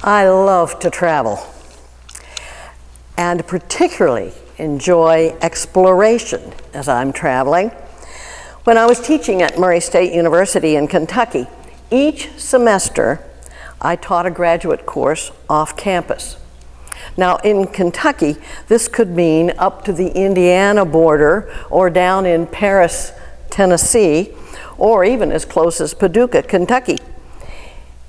I love to travel and particularly enjoy exploration as I'm traveling. When I was teaching at Murray State University in Kentucky, each semester I taught a graduate course off campus. Now in Kentucky, this could mean up to the Indiana border or down in Paris, Tennessee, or even as close as Paducah, Kentucky.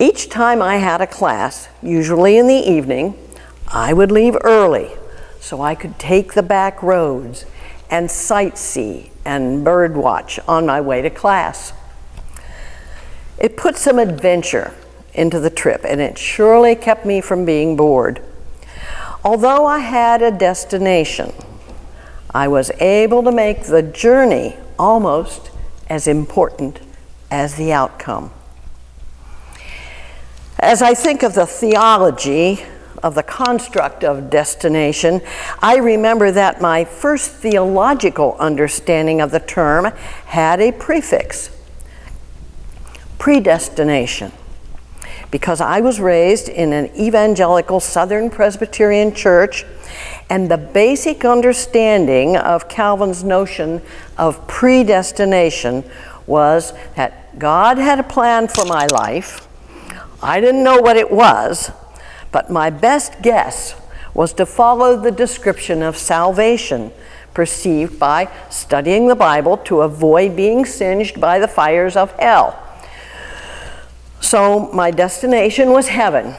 Each time I had a class, usually in the evening, I would leave early so I could take the back roads and sightsee and birdwatch on my way to class. It put some adventure into the trip, and it surely kept me from being bored. Although I had a destination, I was able to make the journey almost as important as the outcome. As I think of the theology of the construct of destination, I remember that my first theological understanding of the term had a prefix, predestination, because I was raised in an evangelical Southern Presbyterian church, and the basic understanding of Calvin's notion of predestination was that God had a plan for my life. I didn't know what it was, but my best guess was to follow the description of salvation perceived by studying the Bible to avoid being singed by the fires of hell. So my destination was heaven.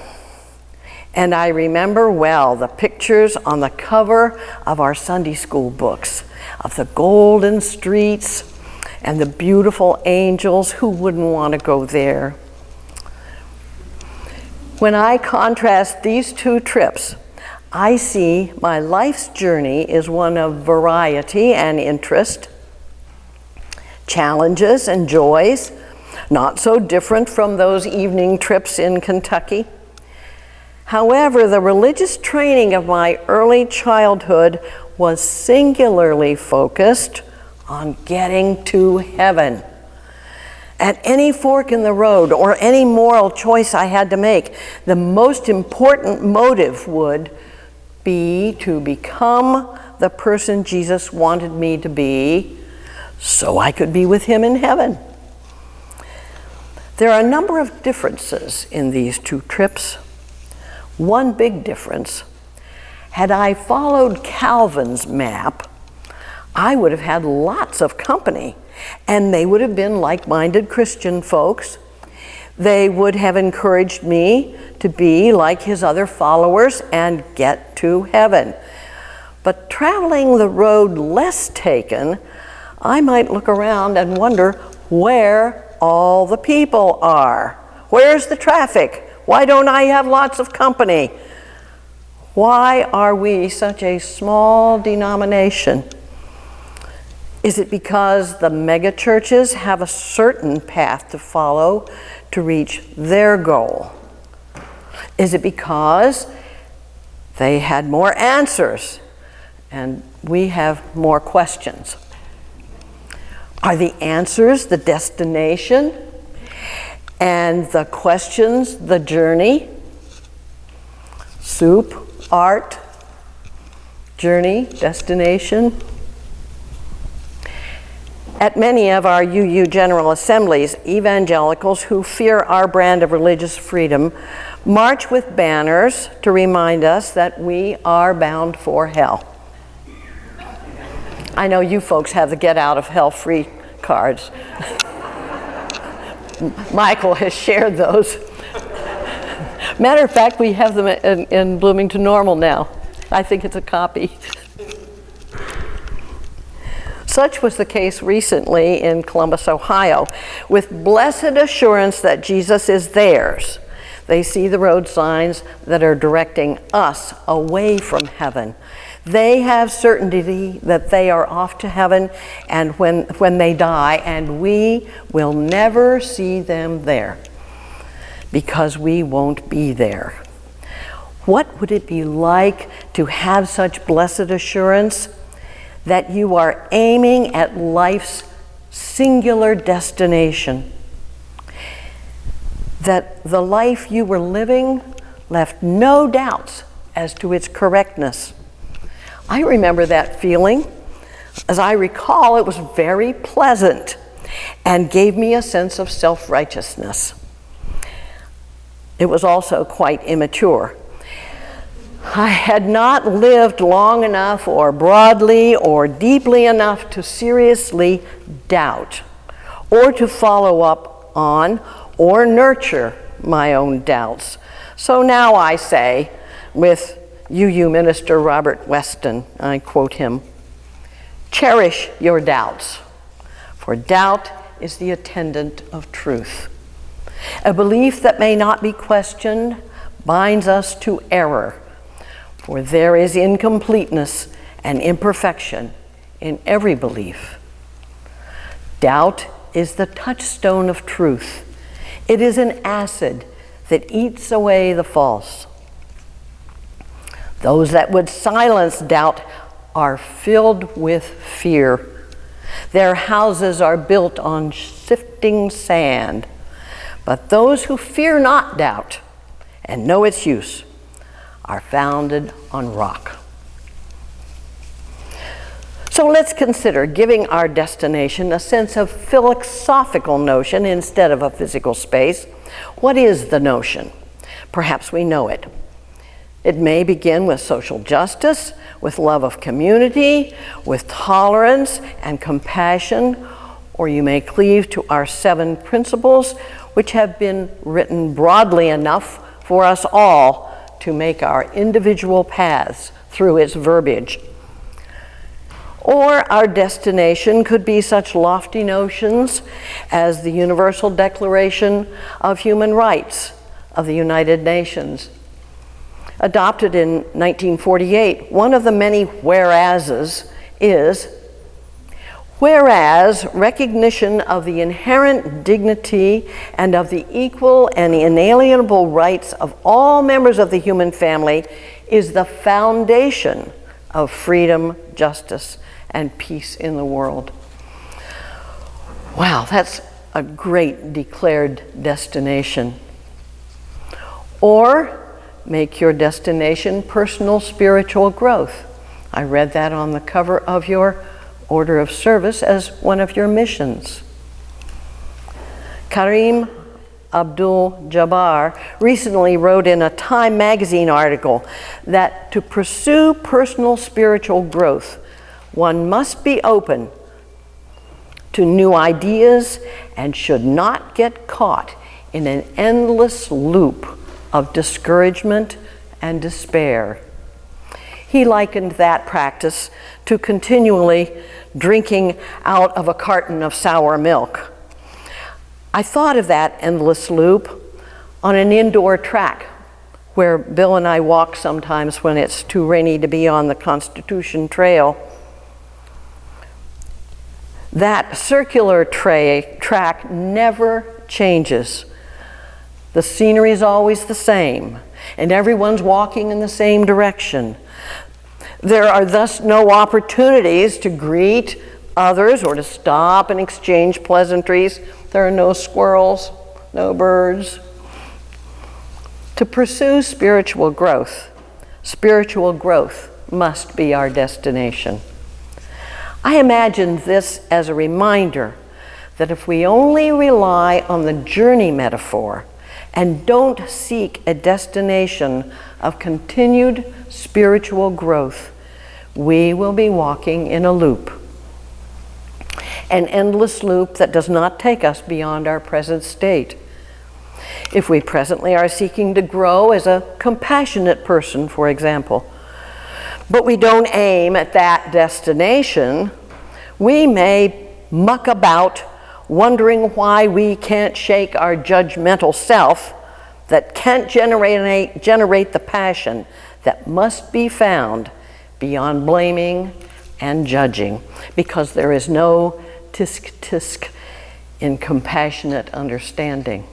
And I remember well the pictures on the cover of our Sunday school books of the golden streets and the beautiful angels. Who wouldn't want to go there? When I contrast these two trips, I see my life's journey is one of variety and interest, challenges and joys, not so different from those evening trips in Kentucky. However, the religious training of my early childhood was singularly focused on getting to heaven. At any fork in the road or any moral choice I had to make, the most important motive would be to become the person Jesus wanted me to be so I could be with him in heaven. There are a number of differences in these two trips. One big difference: had I followed Calvin's map, I would have had lots of company, and they would have been like-minded Christian folks. They would have encouraged me to be like his other followers and get to heaven. But traveling the road less taken, I might look around and wonder where all the people are. Where's the traffic? Why don't I have lots of company? Why are we such a small denomination? Is it because the megachurches have a certain path to follow to reach their goal? Is it because they had more answers and we have more questions? Are the answers the destination and the questions the journey? Soup, art, journey, destination. At many of our UU General Assemblies, evangelicals who fear our brand of religious freedom march with banners to remind us that we are bound for hell. I know you folks have the get out of hell free cards. Michael has shared those. Matter of fact, we have them in Bloomington Normal now. I think it's a copy. Such was the case recently in Columbus, Ohio. With blessed assurance that Jesus is theirs, they see the road signs that are directing us away from heaven. They have certainty that they are off to heaven and when they die, and we will never see them there because we won't be there. What would it be like to have such blessed assurance that you are aiming at life's singular destination? That the life you were living left no doubts as to its correctness. I remember that feeling. As I recall, it was very pleasant and gave me a sense of self-righteousness. It was also quite immature. I had not lived long enough or broadly or deeply enough to seriously doubt or to follow up on or nurture my own doubts. So now I say, with UU Minister Robert Weston, I quote him, "Cherish your doubts, for doubt is the attendant of truth. A belief that may not be questioned binds us to error, for there is incompleteness and imperfection in every belief. Doubt is the touchstone of truth. It is an acid that eats away the false. Those that would silence doubt are filled with fear. Their houses are built on sifting sand. But those who fear not doubt and know its use are founded on rock." So let's consider giving our destination a sense of philosophical notion instead of a physical space. What is the notion? Perhaps we know it. It may begin with social justice, with love of community, with tolerance and compassion, or you may cleave to our 7 principles, which have been written broadly enough for us all to make our individual paths through its verbiage. Or our destination could be such lofty notions as the Universal Declaration of Human Rights of the United Nations. Adopted in 1948, one of the many whereases is, whereas recognition of the inherent dignity and of the equal and inalienable rights of all members of the human family is the foundation of freedom, justice, and peace in the world. Wow, that's a great declared destination. Or make your destination personal spiritual growth. I read that on the cover of your order of service as one of your missions. Karim Abdul-Jabbar recently wrote in a Time magazine article that to pursue personal spiritual growth, one must be open to new ideas and should not get caught in an endless loop of discouragement and despair. He likened that practice to continually drinking out of a carton of sour milk. I thought of that endless loop on an indoor track where Bill and I walk sometimes when it's too rainy to be on the Constitution Trail. That circular track never changes. The scenery is always the same, and everyone's walking in the same direction. There are thus no opportunities to greet others or to stop and exchange pleasantries. There are no squirrels, no birds. To pursue spiritual growth must be our destination. I imagine this as a reminder that if we only rely on the journey metaphor and don't seek a destination of continued spiritual growth, we will be walking in a loop, an endless loop that does not take us beyond our present state. If we presently are seeking to grow as a compassionate person, for example, but we don't aim at that destination, we may muck about wondering why we can't shake our judgmental self that can't generate the passion that must be found beyond blaming and judging, because there is no tisk in compassionate understanding.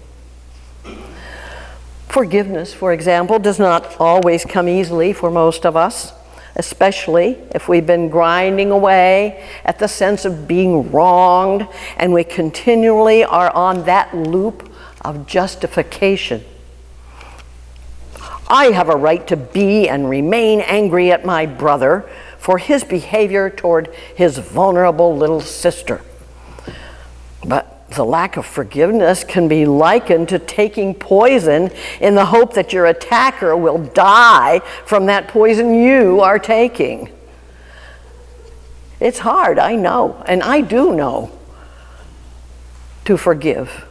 Forgiveness, for example, does not always come easily for most of us, especially if we've been grinding away at the sense of being wronged and we continually are on that loop of justification. I have a right to be and remain angry at my brother for his behavior toward his vulnerable little sister. But the lack of forgiveness can be likened to taking poison in the hope that your attacker will die from that poison you are taking. It's hard, I know, and I do know, to forgive.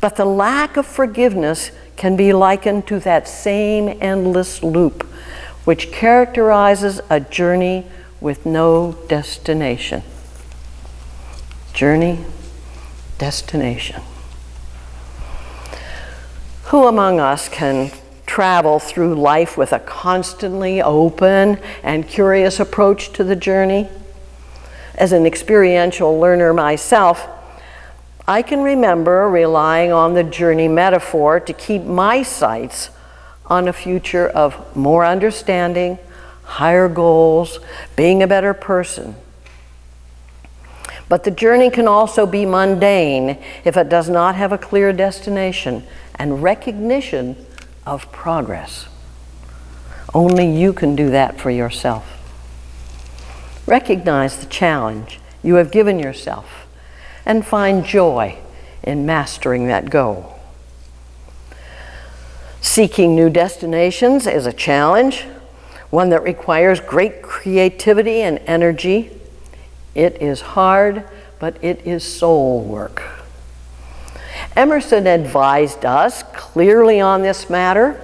But the lack of forgiveness can be likened to that same endless loop, which characterizes a journey with no destination. Journey, destination. Who among us can travel through life with a constantly open and curious approach to the journey? As an experiential learner myself, I can remember relying on the journey metaphor to keep my sights on a future of more understanding, higher goals, being a better person. But the journey can also be mundane if it does not have a clear destination and recognition of progress. Only you can do that for yourself. Recognize the challenge you have given yourself and find joy in mastering that goal. Seeking new destinations is a challenge, one that requires great creativity and energy. It is hard, but it is soul work. Emerson advised us clearly on this matter: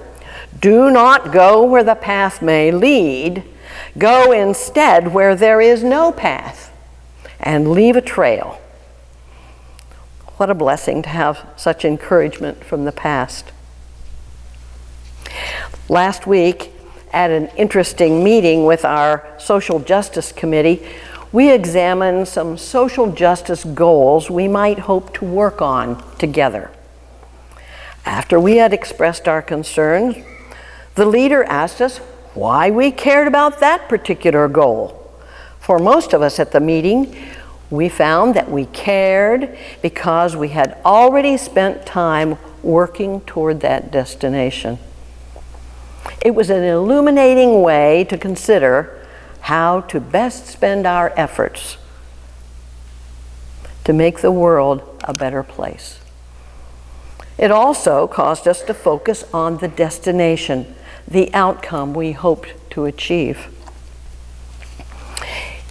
do not go where the path may lead. Go instead where there is no path and leave a trail. What a blessing to have such encouragement from the past. Last week, at an interesting meeting with our Social Justice Committee, we examined some social justice goals we might hope to work on together. After we had expressed our concerns, the leader asked us why we cared about that particular goal. For most of us at the meeting, we found that we cared because we had already spent time working toward that destination. It was an illuminating way to consider how to best spend our efforts to make the world a better place. It also caused us to focus on the destination, the outcome we hoped to achieve.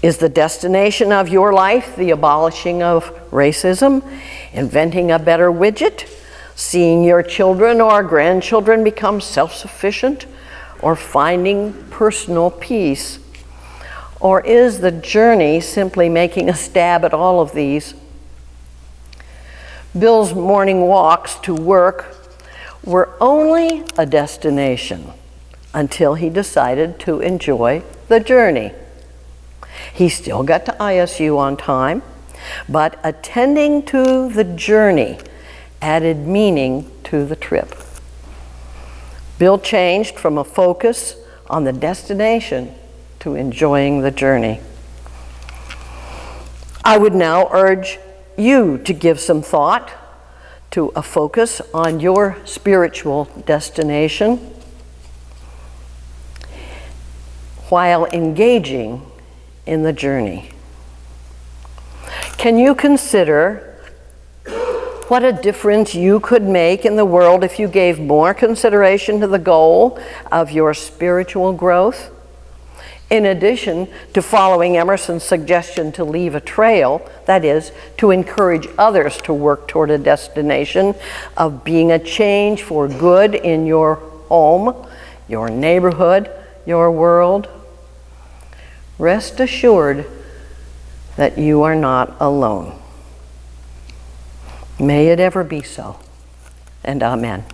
Is the destination of your life the abolishing of racism, inventing a better widget, seeing your children or grandchildren become self-sufficient, or finding personal peace? Or is the journey simply making a stab at all of these? Bill's morning walks to work were only a destination until he decided to enjoy the journey. He still got to ISU on time, but attending to the journey added meaning to the trip. Bill changed from a focus on the destination to enjoying the journey. I would now urge you to give some thought to a focus on your spiritual destination while engaging in the journey. Can you consider what a difference you could make in the world if you gave more consideration to the goal of your spiritual growth? In addition to following Emerson's suggestion to leave a trail, that is, to encourage others to work toward a destination of being a change for good in your home, your neighborhood, your world, rest assured that you are not alone. May it ever be so, and amen.